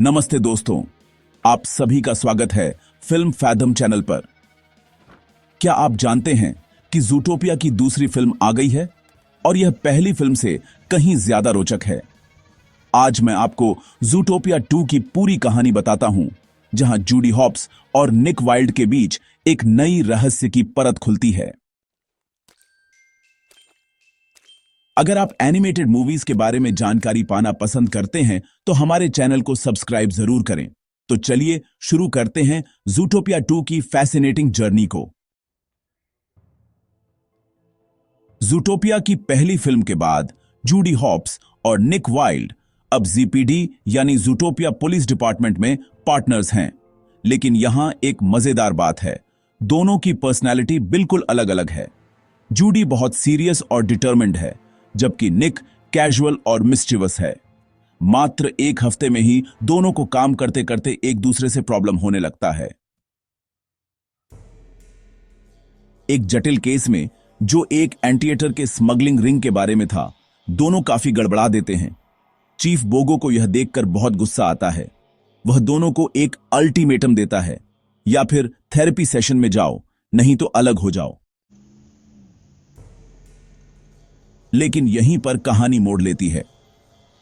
नमस्ते दोस्तों, आप सभी का स्वागत है फिल्म फैथम चैनल पर। क्या आप जानते हैं कि ज़ूटोपिया की दूसरी फिल्म आ गई है और यह पहली फिल्म से कहीं ज्यादा रोचक है। आज मैं आपको ज़ूटोपिया 2 की पूरी कहानी बताता हूं, जहां जूडी हॉप्स और निक वाइल्ड के बीच एक नई रहस्य की परत खुलती है। अगर आप एनिमेटेड मूवीज के बारे में जानकारी पाना पसंद करते हैं तो हमारे चैनल को सब्सक्राइब जरूर करें। तो चलिए शुरू करते हैं ज़ूटोपिया 2 की फैसिनेटिंग जर्नी को। ज़ूटोपिया की पहली फिल्म के बाद जूडी हॉप्स और निक वाइल्ड अब ज़ीपीडी यानी ज़ूटोपिया पुलिस डिपार्टमेंट में पार्टनर्स हैं। लेकिन यहां एक मजेदार बात है, दोनों की पर्सनैलिटी बिल्कुल अलग अलग है। जूडी बहुत सीरियस और डिटर्मिन्ड है, जबकि निक कैजुअल और मिस्चिवस है। मात्र एक हफ्ते में ही दोनों को काम करते करते एक दूसरे से प्रॉब्लम होने लगता है। एक जटिल केस में जो एक एंटीएटर के स्मगलिंग रिंग के बारे में था, दोनों काफी गड़बड़ा देते हैं। चीफ बोगो को यह देखकर बहुत गुस्सा आता है। वह दोनों को एक अल्टीमेटम देता है, या फिर थेरेपी सेशन में जाओ, नहीं तो अलग हो जाओ। लेकिन यहीं पर कहानी मोड़ लेती है।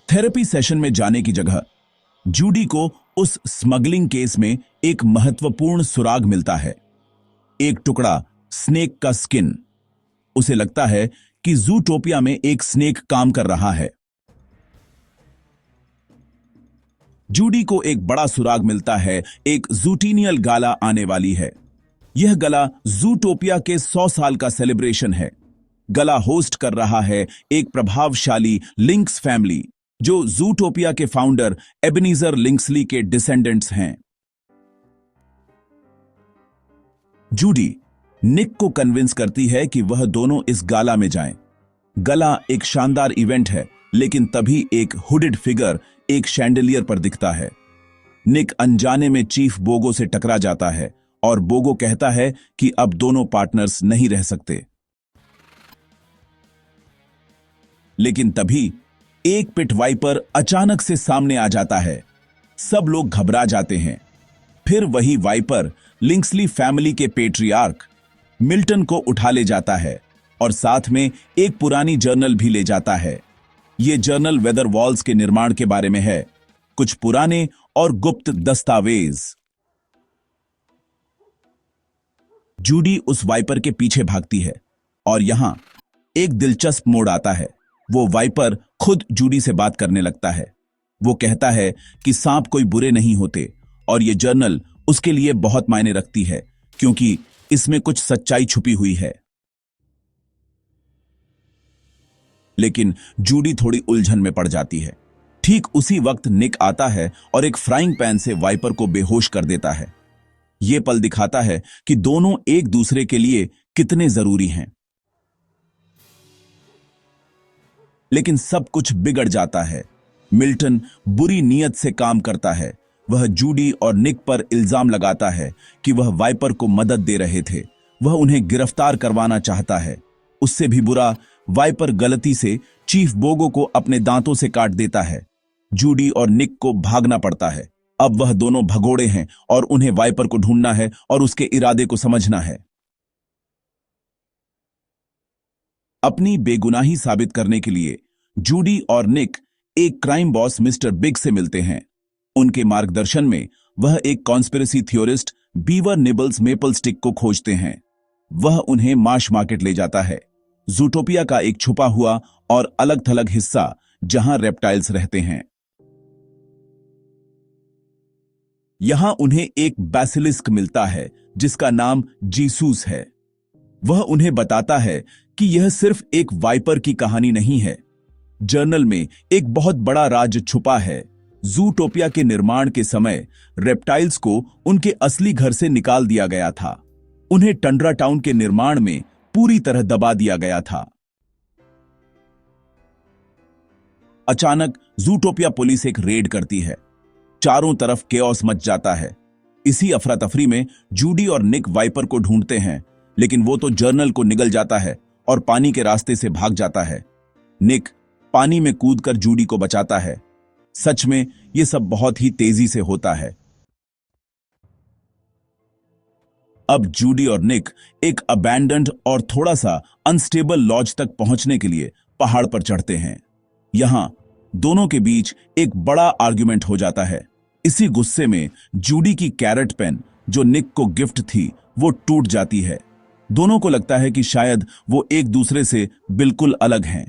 थेरेपी सेशन में जाने की जगह जूडी को उस स्मगलिंग केस में एक महत्वपूर्ण सुराग मिलता है, एक टुकड़ा स्नेक का स्किन। उसे लगता है कि ज़ूटोपिया में एक स्नेक काम कर रहा है। जूडी को एक बड़ा सुराग मिलता है, एक ज़ूटीनियल गाला आने वाली है। यह गला ज़ूटोपिया के 100 साल का सेलिब्रेशन है। गला होस्ट कर रहा है एक प्रभावशाली लिंक्स फैमिली, जो ज़ूटोपिया के फाउंडर एबेनेज़र लिंक्सली के डिसेंडेंट्स हैं। जूडी निक को कन्विंस करती है कि वह दोनों इस गाला में जाएं। गला एक शानदार इवेंट है, लेकिन तभी एक हुडेड फिगर एक शैंडलियर पर दिखता है। निक अनजाने में चीफ बोगो से टकरा जाता है और बोगो कहता है कि अब दोनों पार्टनर्स नहीं रह सकते। लेकिन तभी एक पिट वाइपर अचानक से सामने आ जाता है। सब लोग घबरा जाते हैं। फिर वही वाइपर लिंक्सली फैमिली के पेट्रियार्क मिल्टन को उठा ले जाता है और साथ में एक पुरानी जर्नल भी ले जाता है। यह जर्नल वेदर वॉल्स के निर्माण के बारे में है, कुछ पुराने और गुप्त दस्तावेज। जूडी उस वाइपर के पीछे भागती है और यहां एक दिलचस्प मोड़ आता है। वो वाइपर खुद जूडी से बात करने लगता है। वो कहता है कि सांप कोई बुरे नहीं होते और ये जर्नल उसके लिए बहुत मायने रखती है, क्योंकि इसमें कुछ सच्चाई छुपी हुई है। लेकिन जूडी थोड़ी उलझन में पड़ जाती है। ठीक उसी वक्त निक आता है और एक फ्राइंग पैन से वाइपर को बेहोश कर देता है। यह पल दिखाता है कि दोनों एक दूसरे के लिए कितने जरूरी हैं। लेकिन सब कुछ बिगड़ जाता है। मिल्टन बुरी नीयत से काम करता है। वह जूडी और निक पर इल्जाम लगाता है कि वह वाइपर को मदद दे रहे थे। वह उन्हें गिरफ्तार करवाना चाहता है। उससे भी बुरा, वाइपर गलती से चीफ बोगो को अपने दांतों से काट देता है। जूडी और निक को भागना पड़ता है। अब वह दोनों भगोड़े हैं और उन्हें वाइपर को ढूंढना है और उसके इरादे को समझना है। अपनी बेगुनाही साबित करने के लिए जूडी और निक एक क्राइम बॉस मिस्टर बिग से मिलते हैं। उनके मार्गदर्शन में वह एक conspiracy theorist beaver nibbles maple stick को खोजते हैं। वह उन्हें मार्श मार्केट ले जाता है, ज़ूटोपिया का एक छुपा हुआ और अलग थलग हिस्सा जहां रेप्टाइल्स रहते हैं। यहां उन्हें एक बैसिलिस्क मिलता है जिसका नाम जीसूस है। वह उन्हें बताता है कि यह सिर्फ एक वाइपर की कहानी नहीं है। जर्नल में एक बहुत बड़ा राज छुपा है। ज़ूटोपिया के निर्माण के समय रेप्टाइल्स को उनके असली घर से निकाल दिया गया था। उन्हें टंड्रा टाउन के निर्माण में पूरी तरह दबा दिया गया था। अचानक ज़ूटोपिया पुलिस एक रेड करती है। चारों तरफ केओस मच जाता है। इसी अफरा तफरी में जूडी और निक वाइपर को ढूंढते हैं, लेकिन वो तो जर्नल को निगल जाता है और पानी के रास्ते से भाग जाता है। निक पानी में कूदकर जूडी को बचाता है। सच में ये सब बहुत ही तेजी से होता है। अब जूडी और निक एक अबैंडन्ड और थोड़ा सा अनस्टेबल लॉज तक पहुंचने के लिए पहाड़ पर चढ़ते हैं। यहां दोनों के बीच एक बड़ा आर्ग्यूमेंट हो जाता है। इसी गुस्से में जूडी की कैरेट पेन जो निक को गिफ्ट थी वो टूट जाती है। दोनों को लगता है कि शायद वो एक दूसरे से बिल्कुल अलग हैं।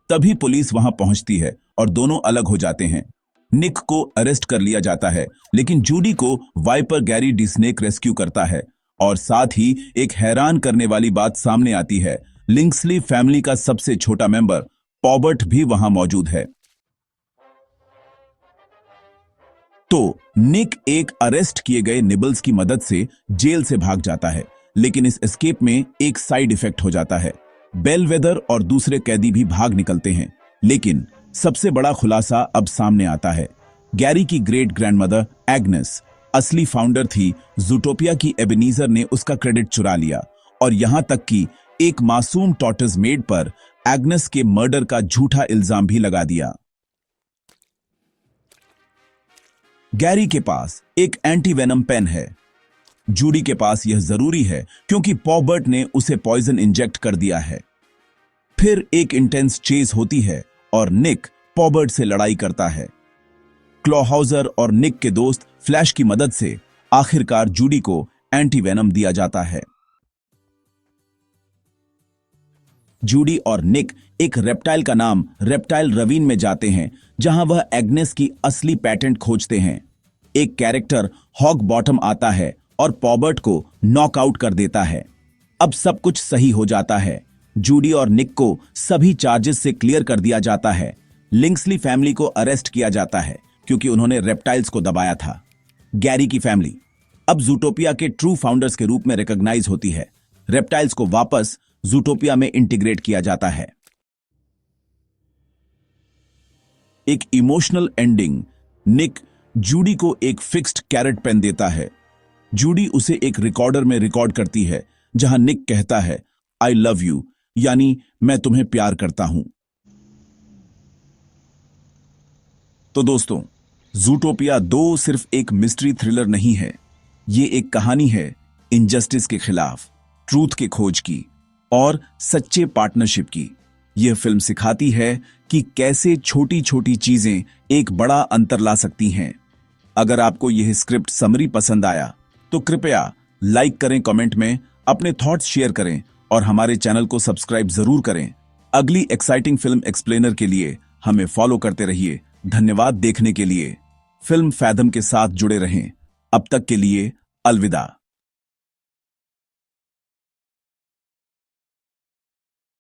तभी पुलिस वहां पहुंचती है और दोनों अलग हो जाते हैं। निक को अरेस्ट कर लिया जाता है, लेकिन जूडी को वाइपर गैरी डिस्नेक रेस्क्यू करता है। और साथ ही एक हैरान करने वाली बात सामने आती है, लिंक्सली फैमिली का सबसे छोटा मेंबर पॉबर्ट भी वहां मौजूद है। तो निक एक अरेस्ट किए गए निबल्स की मदद से जेल से भाग जाता है, लेकिन इस एस्केप में एक साइड इफेक्ट हो जाता है। बेलवेदर और दूसरे कैदी भी भाग निकलते हैं, लेकिन सबसे बड़ा खुलासा अब सामने आता है। गैरी की ग्रेट ग्रैंडमदर एग्नेस असली फाउंडर थी। जूटोपिया की एबेनीजर ने उसका क्रेडिट चुरा लिया और यहां तक कि एक मासूम टॉर्टस मेड पर एग्नेस के मर्डर का झूठा इल्जाम भी लगा दिया। गैरी के पास एक एंटीवेनम पेन है। जूडी के पास यह जरूरी है क्योंकि पॉबर्ट ने उसे पॉइजन इंजेक्ट कर दिया है। फिर एक इंटेंस चेज होती है और निक पॉबर्ट से लड़ाई करता है। क्लॉहाउजर और निक के दोस्त फ्लैश की मदद से आखिरकार जूडी को एंटीवेनम दिया जाता है। जूडी और निक एक रेप्टाइल का नाम रेप्टाइल रवीन में जाते हैं, जहां वह एग्नेस की असली पैटेंट खोजते हैं। एक कैरेक्टर हॉग बॉटम आता है और पॉबर्ट को नॉकआउट कर देता है। अब सब कुछ सही हो जाता है। जूडी और निक को सभी चार्जेस से क्लियर कर दिया जाता है। लिंक्सली फैमिली को अरेस्ट किया जाता है क्योंकि उन्होंने रेप्टाइल्स को दबाया था। गैरी की फैमिली अब जूटोपिया के ट्रू फाउंडर्स के रूप में रिकॉग्नाइज होती है। रेप्टाइल्स को वापस जूटोपिया में इंटीग्रेट किया जाता है। एक इमोशनल एंडिंग। निक जूडी को एक फिक्स्ड कैरेट पेन देता है। जूडी उसे एक रिकॉर्डर में रिकॉर्ड करती है, जहां निक कहता है आई लव यू, यानी मैं तुम्हें प्यार करता हूं। तो दोस्तों, जूटोपिया 2 सिर्फ एक मिस्ट्री थ्रिलर नहीं है, ये एक कहानी है इनजस्टिस के खिलाफ, ट्रूथ के खोज की और सच्चे पार्टनरशिप की। यह फिल्म सिखाती है कि कैसे छोटी छोटी चीजें एक बड़ा अंतर ला सकती हैं। अगर आपको यह स्क्रिप्ट समरी पसंद आया तो कृपया लाइक करें, कमेंट में अपने थॉट्स शेयर करें और हमारे चैनल को सब्सक्राइब जरूर करें। अगली एक्साइटिंग फिल्म एक्सप्लेनर के लिए हमें फॉलो करते रहिए। धन्यवाद देखने के लिए। फिल्म फैथम के साथ जुड़े रहें। अब तक के लिए अलविदा।